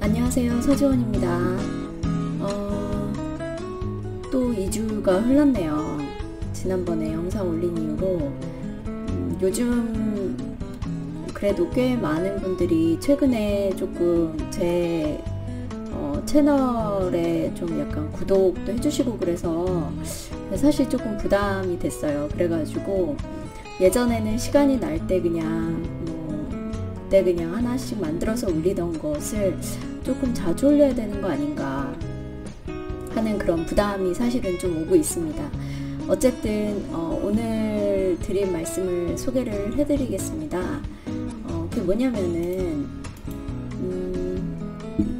안녕하세요, 서지원입니다. 또 2주가 흘렀네요. 지난번에 영상 올린 이후로 요즘 그래도 꽤 많은 분들이 최근에 조금 제 채널에 좀 약간 구독도 해주시고 그래서 사실 조금 부담이 됐어요. 그래가지고 예전에는 시간이 날 때 그냥 그때 그냥 하나씩 만들어서 올리던 것을 조금 자주 올려야 되는 거 아닌가 하는 그런 부담이 사실은 좀 오고 있습니다. 어쨌든 오늘 드릴 말씀을 소개를 해드리겠습니다. 그게 뭐냐면은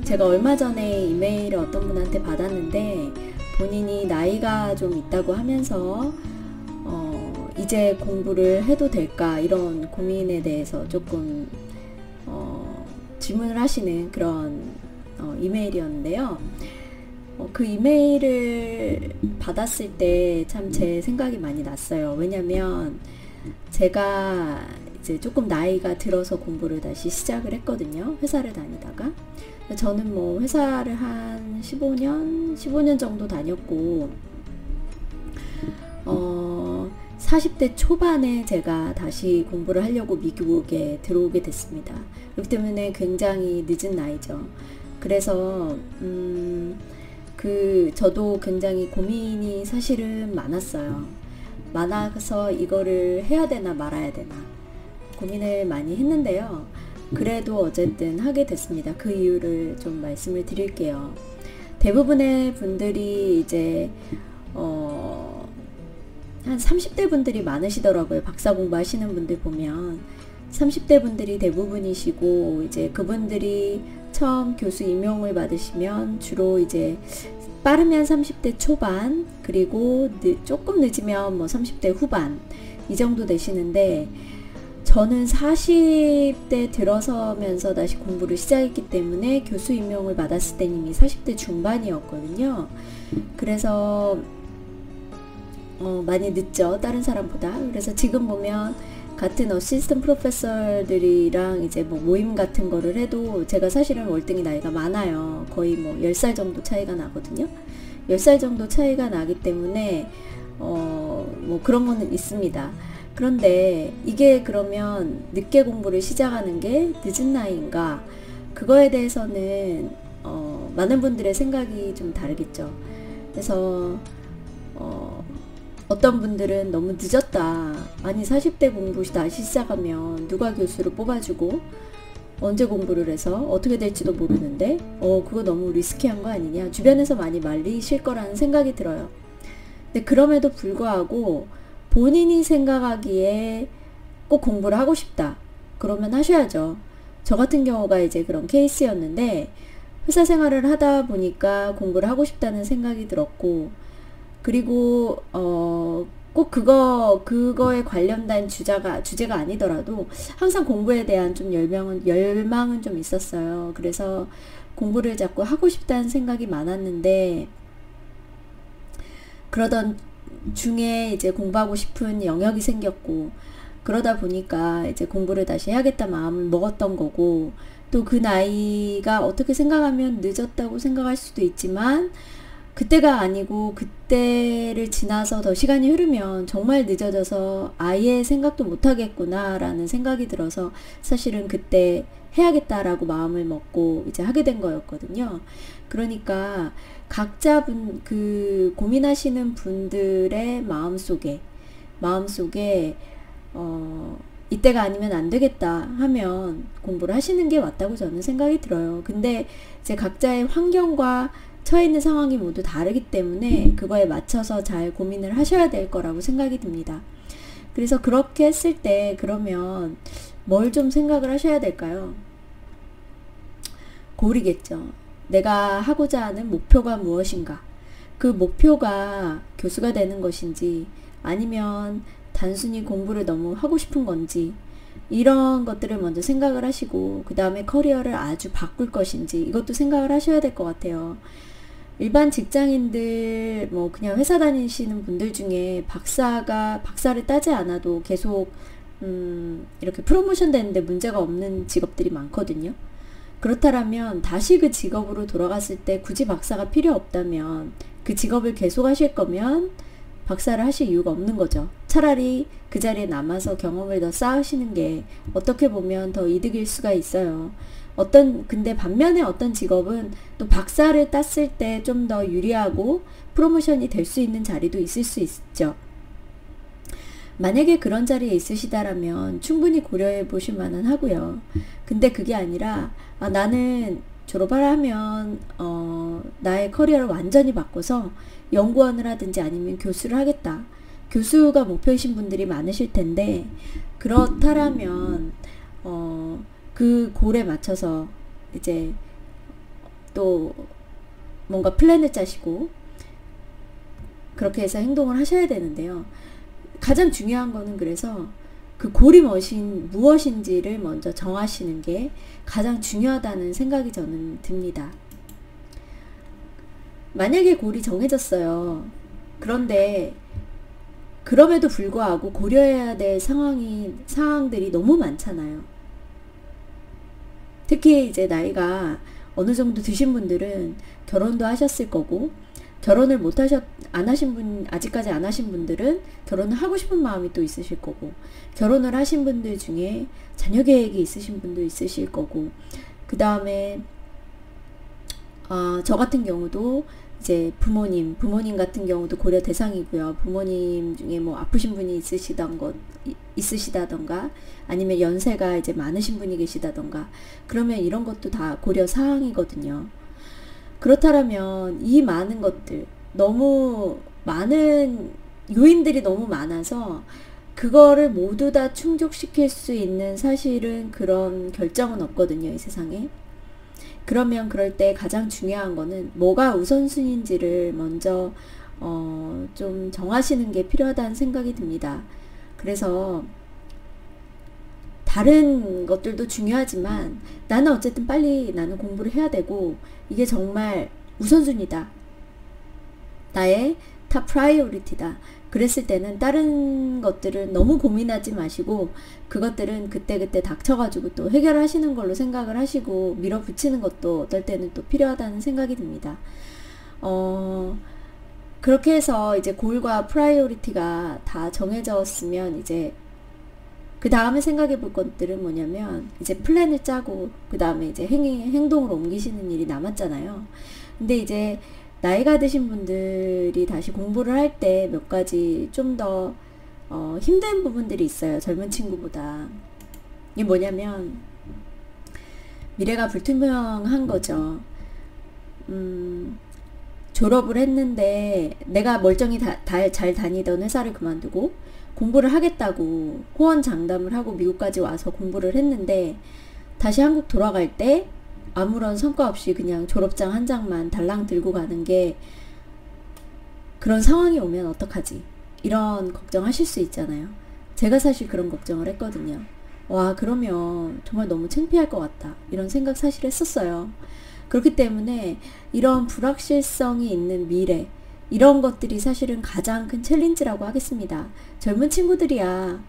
제가 얼마 전에 이메일을 어떤 분한테 받았는데 본인이 나이가 좀 있다고 하면서 이제 공부를 해도 될까 이런 고민에 대해서 조금 질문을 하시는 그런 이메일이었는데요. 그 이메일을 받았을 때 참 제 생각이 많이 났어요. 왜냐면 제가 이제 조금 나이가 들어서 공부를 다시 시작을 했거든요. 회사를 다니다가. 저는 뭐 회사를 한 15년 정도 다녔고 40대 초반에 제가 다시 공부를 하려고 미국에 들어오게 됐습니다. 그렇기 때문에 굉장히 늦은 나이죠. 그래서 저도 굉장히 고민이 사실은 많았어요. 많아서 이거를 해야 되나 말아야 되나 고민을 많이 했는데요. 그래도 어쨌든 하게 됐습니다. 그 이유를 좀 말씀을 드릴게요. 대부분의 분들이 이제 한 30대 분들이 많으시더라고요. 박사 공부하시는 분들 보면 30대 분들이 대부분이시고 이제 그분들이 처음 교수 임용을 받으시면 주로 이제 빠르면 30대 초반 그리고 조금 늦으면 뭐 30대 후반 이 정도 되시는데 저는 40대 들어서면서 다시 공부를 시작했기 때문에 교수 임용을 받았을 때 이미 40대 중반이었거든요. 그래서 많이 늦죠, 다른 사람보다. 그래서 지금 보면 같은 어시스턴트 프로페서들이랑 이제 뭐 모임 같은 거를 해도 제가 사실은 월등히 나이가 많아요. 거의 뭐 10살 정도 차이가 나거든요. 10살 정도 차이가 나기 때문에 뭐 그런 거는 있습니다. 그런데 이게 그러면 늦게 공부를 시작하는 게 늦은 나이인가? 그거에 대해서는 많은 분들의 생각이 좀 다르겠죠. 그래서 어떤 분들은 너무 늦었다. 아니 40대 공부 다시 시작하면 누가 교수를 뽑아주고 언제 공부를 해서 어떻게 될지도 모르는데 그거 너무 리스키한 거 아니냐. 주변에서 많이 말리실 거라는 생각이 들어요. 근데 그럼에도 불구하고 본인이 생각하기에 꼭 공부를 하고 싶다. 그러면 하셔야죠. 저 같은 경우가 이제 그런 케이스였는데 회사 생활을 하다 보니까 공부를 하고 싶다는 생각이 들었고 그리고 꼭 그거에 관련된 주제가 아니더라도 항상 공부에 대한 좀 열망은 좀 있었어요. 그래서 공부를 자꾸 하고 싶다는 생각이 많았는데 그러던 중에 이제 공부하고 싶은 영역이 생겼고 그러다 보니까 이제 공부를 다시 해야겠다 마음을 먹었던 거고 또 그 나이가 어떻게 생각하면 늦었다고 생각할 수도 있지만 그때가 아니고 그때를 지나서 더 시간이 흐르면 정말 늦어져서 아예 생각도 못하겠구나 라는 생각이 들어서 사실은 그때 해야겠다라고 마음을 먹고 이제 하게 된 거였거든요. 그러니까 각자 고민하시는 분들의 마음속에 이때가 아니면 안 되겠다 하면 공부를 하시는 게 맞다고 저는 생각이 들어요. 근데 이제 각자의 환경과 처해 있는 상황이 모두 다르기 때문에 그거에 맞춰서 잘 고민을 하셔야 될 거라고 생각이 듭니다. 그래서 그렇게 했을 때 그러면 뭘 좀 생각을 하셔야 될까요? 고르겠죠. 내가 하고자 하는 목표가 무엇인가? 그 목표가 교수가 되는 것인지 아니면 단순히 공부를 너무 하고 싶은 건지 이런 것들을 먼저 생각을 하시고 그 다음에 커리어를 아주 바꿀 것인지 이것도 생각을 하셔야 될 것 같아요. 일반 직장인들 뭐 그냥 회사 다니시는 분들 중에 박사를 따지 않아도 계속 이렇게 프로모션 되는데 문제가 없는 직업들이 많거든요. 그렇다면 다시 그 직업으로 돌아갔을 때 굳이 박사가 필요 없다면, 그 직업을 계속 하실 거면 박사를 하실 이유가 없는 거죠. 차라리 그 자리에 남아서 경험을 더 쌓으시는 게 어떻게 보면 더 이득일 수가 있어요. 근데 반면에 어떤 직업은 또 박사를 땄을 때 좀 더 유리하고 프로모션이 될 수 있는 자리도 있을 수 있죠. 만약에 그런 자리에 있으시다라면 충분히 고려해 보실 만은 하고요. 근데 그게 아니라, 나는 졸업을 하면 나의 커리어를 완전히 바꿔서 연구원을 하든지 아니면 교수를 하겠다. 교수가 목표이신 분들이 많으실 텐데, 그렇다라면 그 골에 맞춰서 이제 또 뭔가 플랜을 짜시고 그렇게 해서 행동을 하셔야 되는데요. 가장 중요한 거는 그래서 그 골이 무엇인지를 먼저 정하시는 게 가장 중요하다는 생각이 저는 듭니다. 만약에 골이 정해졌어요. 그런데 그럼에도 불구하고 고려해야 될 상황들이 너무 많잖아요. 특히 이제 나이가 어느 정도 드신 분들은 결혼도 하셨을 거고, 결혼을 아직까지 안 하신 분들은 결혼을 하고 싶은 마음이 또 있으실 거고, 결혼을 하신 분들 중에 자녀 계획이 있으신 분도 있으실 거고, 그 다음에 저 같은 경우도 이제 부모님 같은 경우도 고려 대상이고요. 부모님 중에 뭐 아프신 분이 있으시다던가 아니면 연세가 이제 많으신 분이 계시다던가, 그러면 이런 것도 다 고려 사항이거든요. 그렇다면 이 많은 것들, 너무 많은 요인들이 너무 많아서 그거를 모두 다 충족시킬 수 있는 사실은 그런 결정은 없거든요, 이 세상에. 그러면 그럴 때 가장 중요한 거는 뭐가 우선순위인지를 먼저 좀 정하시는 게 필요하다는 생각이 듭니다. 그래서 다른 것들도 중요하지만 나는 어쨌든 빨리 나는 공부를 해야 되고, 이게 정말 우선순위다, 나의 탑 프라이오리티다, 그랬을 때는 다른 것들은 너무 고민하지 마시고 그것들은 그때그때 닥쳐가지고 또 해결하시는 걸로 생각을 하시고 밀어붙이는 것도 어떨 때는 또 필요하다는 생각이 듭니다. 그렇게 해서 이제 골과 프라이오리티가 다 정해졌으면 이제 그 다음에 생각해 볼 것들은 뭐냐면, 이제 플랜을 짜고 그 다음에 이제 행동으로 옮기시는 일이 남았잖아요. 근데 이제 나이가 드신 분들이 다시 공부를 할 때 몇 가지 좀 더 힘든 부분들이 있어요, 젊은 친구보다. 이게 뭐냐면 미래가 불투명한 거죠. 졸업을 했는데 내가 멀쩡히 잘 다니던 회사를 그만두고 공부를 하겠다고 호언장담을 하고 미국까지 와서 공부를 했는데, 다시 한국 돌아갈 때 아무런 성과 없이 그냥 졸업장 한 장만 달랑 들고 가는 게, 그런 상황이 오면 어떡하지? 이런 걱정하실 수 있잖아요. 제가 사실 그런 걱정을 했거든요. 와, 그러면 정말 너무 창피할 것 같다, 이런 생각 사실 했었어요. 그렇기 때문에 이런 불확실성이 있는 미래, 이런 것들이 사실은 가장 큰 챌린지라고 하겠습니다. 젊은 친구들이야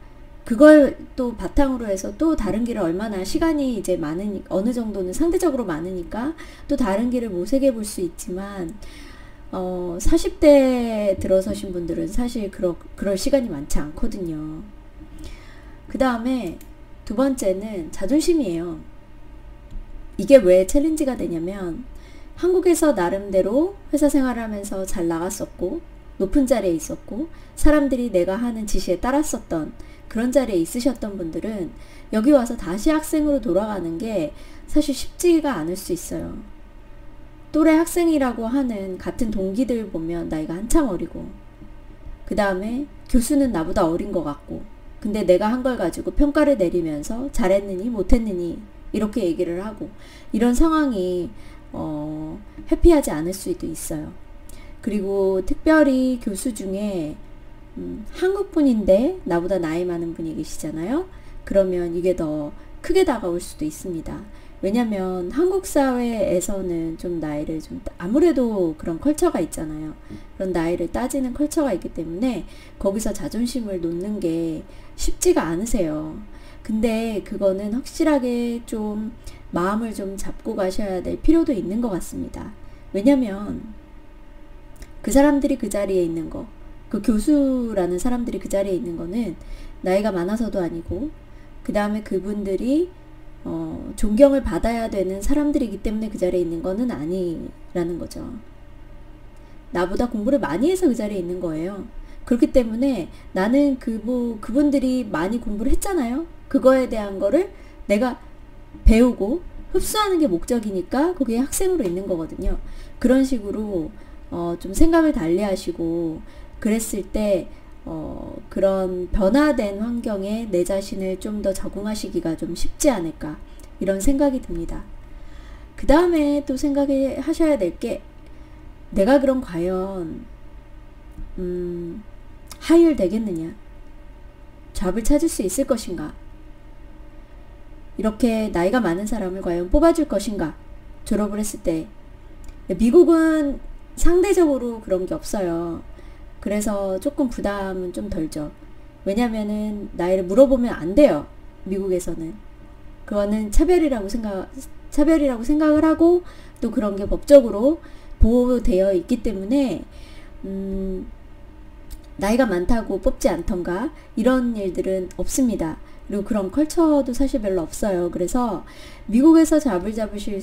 그걸 또 바탕으로 해서 또 다른 길을 얼마나 시간이 이제 어느 정도는 상대적으로 많으니까 또 다른 길을 모색해 볼 수 있지만, 40대 들어서신 분들은 사실 그럴 시간이 많지 않거든요. 그 다음에 두 번째는 자존심이에요. 이게 왜 챌린지가 되냐면, 한국에서 나름대로 회사 생활을 하면서 잘 나갔었고 높은 자리에 있었고 사람들이 내가 하는 지시에 따랐었던 그런 자리에 있으셨던 분들은 여기 와서 다시 학생으로 돌아가는 게 사실 쉽지가 않을 수 있어요. 또래 학생이라고 하는 같은 동기들 보면 나이가 한참 어리고, 그 다음에 교수는 나보다 어린 것 같고, 근데 내가 한 걸 가지고 평가를 내리면서 잘했느니 못했느니 이렇게 얘기를 하고, 이런 상황이 해피하지 않을 수도 있어요. 그리고 특별히 교수 중에 한국분인데 나보다 나이 많은 분이 계시잖아요. 그러면 이게 더 크게 다가올 수도 있습니다. 왜냐면 한국 사회에서는 좀 나이를 좀 아무래도 그런 컬처가 있잖아요. 그런 나이를 따지는 컬처가 있기 때문에 거기서 자존심을 놓는 게 쉽지가 않으세요. 근데 그거는 확실하게 좀 마음을 좀 잡고 가셔야 될 필요도 있는 것 같습니다. 왜냐면 그 사람들이 그 자리에 있는 거, 그 교수라는 사람들이 그 자리에 있는 거는 나이가 많아서도 아니고, 그 다음에 그분들이 존경을 받아야 되는 사람들이기 때문에 그 자리에 있는 거는 아니라는 거죠. 나보다 공부를 많이 해서 그 자리에 있는 거예요. 그렇기 때문에 나는 그분들이 많이 공부를 했잖아요. 그거에 대한 거를 내가 배우고 흡수하는 게 목적이니까 거기에 학생으로 있는 거거든요. 그런 식으로 좀 생각을 달리 하시고 그랬을 때 그런 변화된 환경에 내 자신을 좀 더 적응하시기가 좀 쉽지 않을까, 이런 생각이 듭니다. 그 다음에 또 생각하셔야 될 게, 내가 그럼 과연 하이힐 되겠느냐, 잡을 찾을 수 있을 것인가, 이렇게 나이가 많은 사람을 과연 뽑아줄 것인가. 졸업을 했을 때 미국은 상대적으로 그런 게 없어요. 그래서 조금 부담은 좀 덜죠. 왜냐면은 나이를 물어보면 안 돼요. 미국에서는 그거는 차별이라고 생각을 하고, 또 그런 게 법적으로 보호되어 있기 때문에 나이가 많다고 뽑지 않던가 이런 일들은 없습니다. 그리고 그런 컬처도 사실 별로 없어요. 그래서 미국에서 잡을 잡으실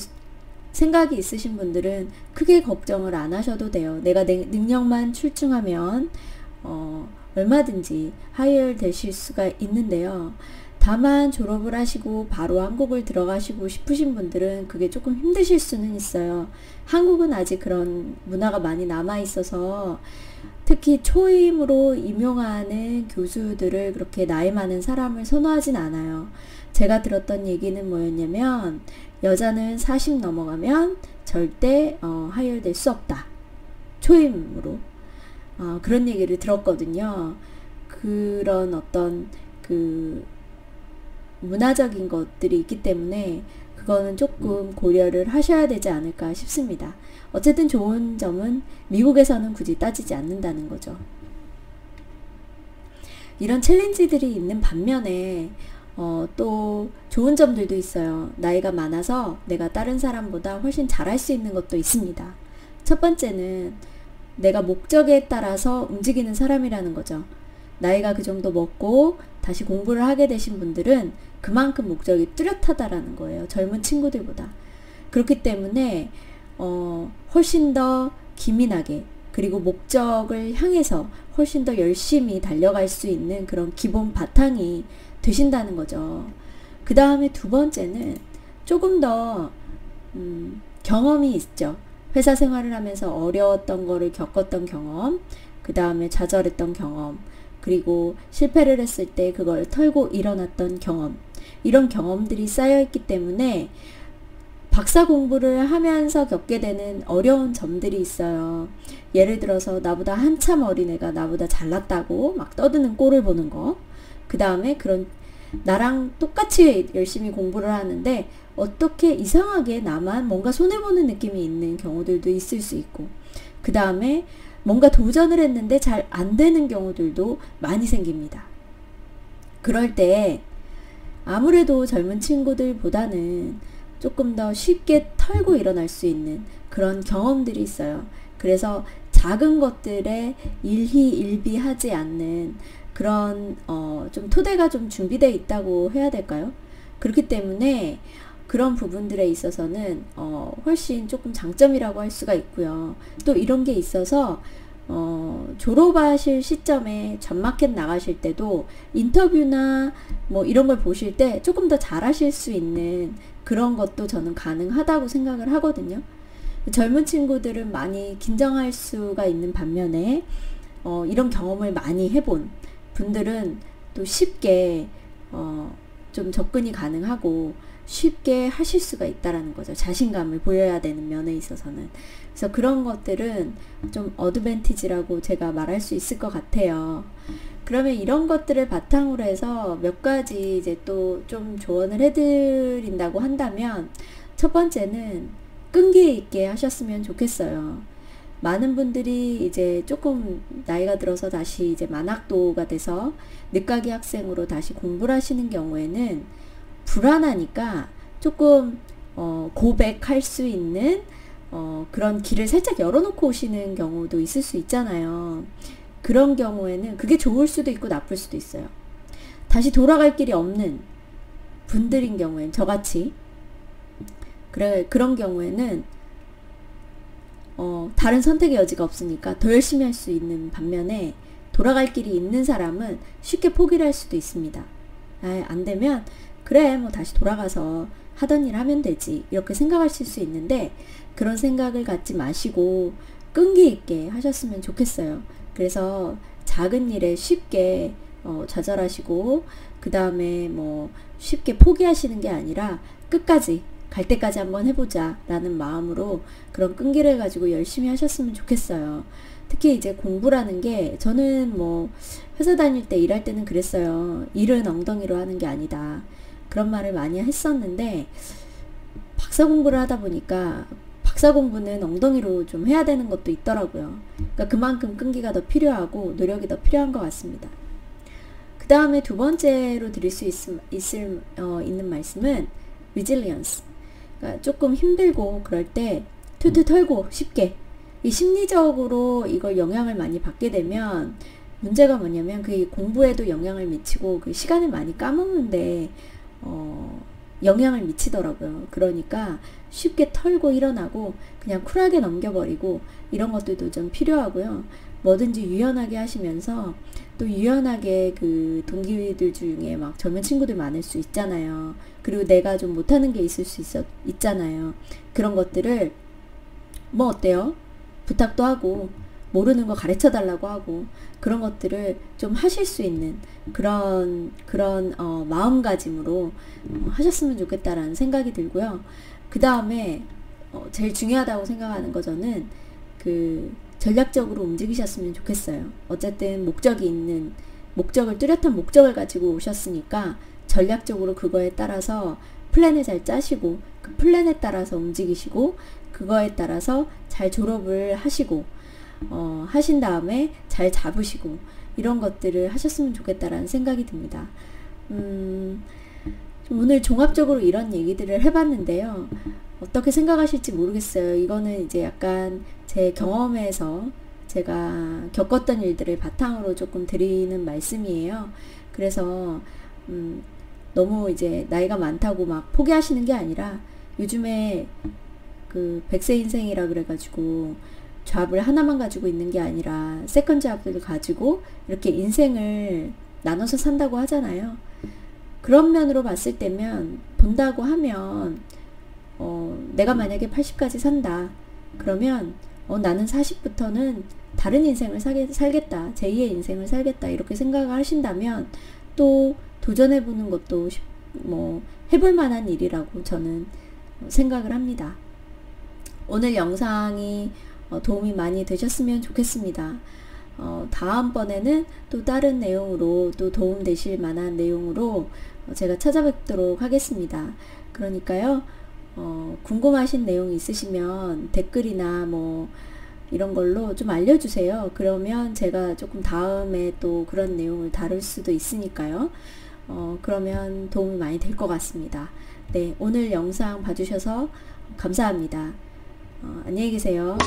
생각이 있으신 분들은 크게 걱정을 안 하셔도 돼요. 내가 내 능력만 출중하면 얼마든지 하이힐 되실 수가 있는데요. 다만 졸업을 하시고 바로 한국을 들어가시고 싶으신 분들은 그게 조금 힘드실 수는 있어요. 한국은 아직 그런 문화가 많이 남아 있어서 특히 초임으로 임용하는 교수들을 그렇게 나이 많은 사람을 선호하진 않아요. 제가 들었던 얘기는 뭐였냐면, 여자는 40 넘어가면 절대 하이힐 될 수 없다, 초임으로. 그런 얘기를 들었거든요. 그런 어떤 그 문화적인 것들이 있기 때문에 그거는 조금 고려를 하셔야 되지 않을까 싶습니다. 어쨌든 좋은 점은 미국에서는 굳이 따지지 않는다는 거죠. 이런 챌린지들이 있는 반면에 또 좋은 점들도 있어요. 나이가 많아서 내가 다른 사람보다 훨씬 잘할 수 있는 것도 있습니다. 첫 번째는 내가 목적에 따라서 움직이는 사람이라는 거죠. 나이가 그 정도 먹고 다시 공부를 하게 되신 분들은 그만큼 목적이 뚜렷하다라는 거예요. 젊은 친구들보다. 그렇기 때문에 훨씬 더 기민하게, 그리고 목적을 향해서 훨씬 더 열심히 달려갈 수 있는 그런 기본 바탕이 되신다는 거죠. 그 다음에 두 번째는 조금 더 경험이 있죠. 회사 생활을 하면서 어려웠던 거를 겪었던 경험, 그 다음에 좌절했던 경험, 그리고 실패를 했을 때 그걸 털고 일어났던 경험, 이런 경험들이 쌓여있기 때문에 박사 공부를 하면서 겪게 되는 어려운 점들이 있어요. 예를 들어서 나보다 한참 어린 애가 나보다 잘났다고 막 떠드는 꼴을 보는 거, 그 다음에 그런 나랑 똑같이 열심히 공부를 하는데 어떻게 이상하게 나만 뭔가 손해보는 느낌이 있는 경우들도 있을 수 있고, 그 다음에 뭔가 도전을 했는데 잘 안 되는 경우들도 많이 생깁니다. 그럴 때 아무래도 젊은 친구들보다는 조금 더 쉽게 털고 일어날 수 있는 그런 경험들이 있어요. 그래서 작은 것들에 일희일비하지 않는 그런 좀 토대가 좀 준비되어 있다고 해야 될까요? 그렇기 때문에 그런 부분들에 있어서는 훨씬 조금 장점이라고 할 수가 있고요. 또 이런 게 있어서 졸업하실 시점에 전마켓 나가실 때도 인터뷰나 뭐 이런 걸 보실 때 조금 더 잘하실 수 있는 그런 것도 저는 가능하다고 생각을 하거든요. 젊은 친구들은 많이 긴장할 수가 있는 반면에 이런 경험을 많이 해본 분들은 또 쉽게 좀 접근이 가능하고 쉽게 하실 수가 있다라는 거죠. 자신감을 보여야 되는 면에 있어서는. 그래서 그런 것들은 좀 어드밴티지라고 제가 말할 수 있을 것 같아요. 그러면 이런 것들을 바탕으로 해서 몇 가지 이제 또 좀 조언을 해드린다고 한다면, 첫 번째는 끈기 있게 하셨으면 좋겠어요. 많은 분들이 이제 조금 나이가 들어서 다시 이제 만학도가 돼서 늦가기 학생으로 다시 공부를 하시는 경우에는 불안하니까 조금 고백할 수 있는 그런 길을 살짝 열어놓고 오시는 경우도 있을 수 있잖아요. 그런 경우에는 그게 좋을 수도 있고 나쁠 수도 있어요. 다시 돌아갈 길이 없는 분들인 경우엔 저같이 그런 경우에는 다른 선택의 여지가 없으니까 더 열심히 할 수 있는 반면에 돌아갈 길이 있는 사람은 쉽게 포기를 할 수도 있습니다. 안 되면 그래 뭐 다시 돌아가서 하던 일 하면 되지 이렇게 생각하실 수 있는데 그런 생각을 갖지 마시고 끈기 있게 하셨으면 좋겠어요. 그래서 작은 일에 쉽게 좌절하시고 그 다음에 뭐 쉽게 포기하시는 게 아니라 끝까지 갈 때까지 한번 해보자 라는 마음으로 그런 끈기를 가지고 열심히 하셨으면 좋겠어요. 특히 이제 공부라는 게 저는 뭐 회사 다닐 때 일할 때는 그랬어요. 일은 엉덩이로 하는 게 아니다. 그런 말을 많이 했었는데 박사 공부를 하다 보니까 박사 공부는 엉덩이로 좀 해야 되는 것도 있더라고요. 그러니까 그만큼 끈기가 더 필요하고 노력이 더 필요한 것 같습니다. 그 다음에 두 번째로 드릴 수 있는 말씀은 resilience. 그러니까 조금 힘들고 그럴 때 툴툴 털고 쉽게 이 심리적으로 이걸 영향을 많이 받게 되면 문제가 뭐냐면 그 공부에도 영향을 미치고 그 시간을 많이 까먹는데 영향을 미치더라고요. 그러니까 쉽게 털고 일어나고 그냥 쿨하게 넘겨버리고 이런 것들도 좀 필요하고요. 뭐든지 유연하게 하시면서 또 유연하게 그 동기들 중에 막 젊은 친구들 많을 수 있잖아요. 그리고 내가 좀 못하는 게 있을 수 있잖아요. 그런 것들을 뭐 어때요? 부탁도 하고 모르는 거 가르쳐 달라고 하고 그런 것들을 좀 하실 수 있는 그런 마음가짐으로 하셨으면 좋겠다라는 생각이 들고요. 그 다음에 제일 중요하다고 생각하는 거 저는 그 전략적으로 움직이셨으면 좋겠어요. 어쨌든 뚜렷한 목적을 가지고 오셨으니까 전략적으로 그거에 따라서 플랜을 잘 짜시고 그 플랜에 따라서 움직이시고 그거에 따라서 잘 졸업을 하시고 하신 다음에 잘 잡으시고 이런 것들을 하셨으면 좋겠다라는 생각이 듭니다. 오늘 종합적으로 이런 얘기들을 해봤는데요. 어떻게 생각하실지 모르겠어요. 이거는 이제 약간 제 경험에서 제가 겪었던 일들을 바탕으로 조금 드리는 말씀이에요. 그래서 너무 이제 나이가 많다고 막 포기하시는 게 아니라 요즘에 그 100세 인생이라 그래가지고 잡을 하나만 가지고 있는 게 아니라 세컨 잡을 가지고 이렇게 인생을 나눠서 산다고 하잖아요. 그런 면으로 봤을 때면 본다고 하면 내가 만약에 80까지 산다 그러면 나는 40부터는 다른 인생을 살겠다 제2의 인생을 살겠다 이렇게 생각을 하신다면 또 도전해보는 것도 뭐 해볼 만한 일이라고 저는 생각을 합니다. 오늘 영상이 도움이 많이 되셨으면 좋겠습니다. 다음번에는 또 다른 내용으로 또 도움되실 만한 내용으로 제가 찾아뵙도록 하겠습니다. 그러니까요, 궁금하신 내용 있으시면 댓글이나 뭐 이런 걸로 좀 알려주세요. 그러면 제가 조금 다음에 또 그런 내용을 다룰 수도 있으니까요. 그러면 도움이 많이 될 것 같습니다. 네, 오늘 영상 봐주셔서 감사합니다. 안녕히 계세요.